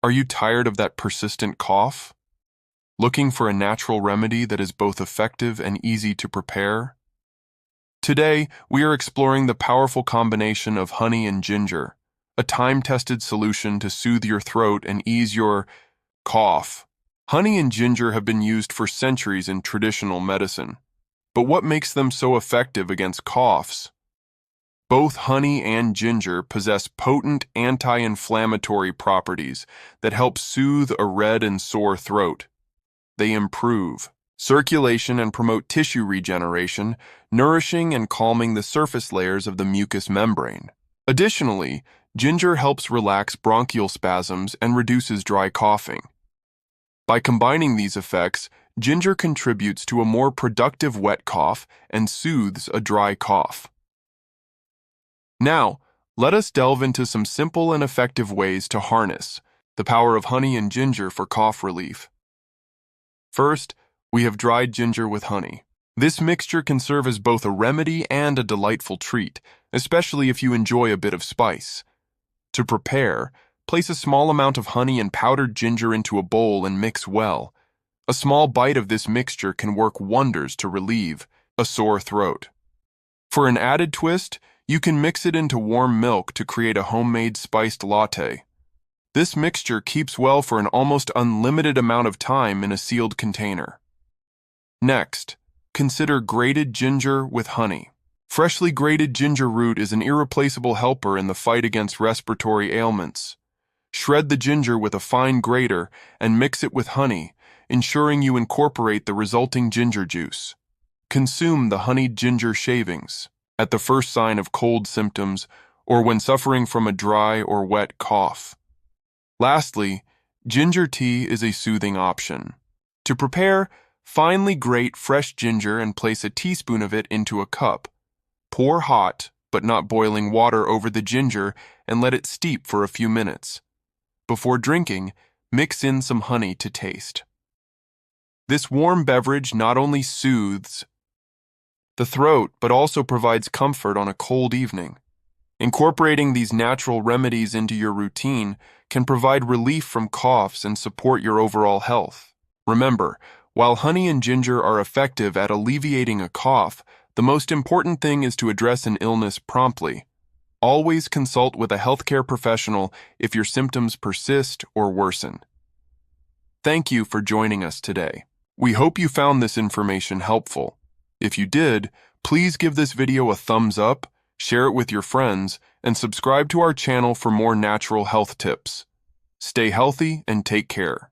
Are you tired of that persistent cough? Looking for a natural remedy that is both effective and easy to prepare? Today, we are exploring the powerful combination of honey and ginger, a time-tested solution to soothe your throat and ease your cough. Honey and ginger have been used for centuries in traditional medicine. But what makes them so effective against coughs? Both honey and ginger possess potent anti-inflammatory properties that help soothe a red and sore throat. They improve circulation and promote tissue regeneration, nourishing and calming the surface layers of the mucous membrane. Additionally, ginger helps relax bronchial spasms and reduces dry coughing. By combining these effects, ginger contributes to a more productive wet cough and soothes a dry cough. Now, let us delve into some simple and effective ways to harness the power of honey and ginger for cough relief. First, we have dried ginger with honey. This mixture can serve as both a remedy and a delightful treat, especially if you enjoy a bit of spice. To prepare, place a small amount of honey and powdered ginger into a bowl and mix well. A small bite of this mixture can work wonders to relieve a sore throat. For an added twist, you can mix it into warm milk to create a homemade spiced latte. This mixture keeps well for an almost unlimited amount of time in a sealed container. Next, consider grated ginger with honey. Freshly grated ginger root is an irreplaceable helper in the fight against respiratory ailments. Shred the ginger with a fine grater and mix it with honey, ensuring you incorporate the resulting ginger juice. Consume the honeyed ginger shavings at the first sign of cold symptoms or when suffering from a dry or wet cough. Lastly, ginger tea is a soothing option. To prepare, finely grate fresh ginger and place a teaspoon of it into a cup. Pour hot, but not boiling water over the ginger and let it steep for a few minutes. Before drinking, mix in some honey to taste. This warm beverage not only soothes the throat, but also provides comfort on a cold evening. Incorporating these natural remedies into your routine can provide relief from coughs and support your overall health. Remember, while honey and ginger are effective at alleviating a cough, the most important thing is to address an illness promptly. Always consult with a healthcare professional if your symptoms persist or worsen. Thank you for joining us today. We hope you found this information helpful. If you did, please give this video a thumbs up, share it with your friends, and subscribe to our channel for more natural health tips. Stay healthy and take care.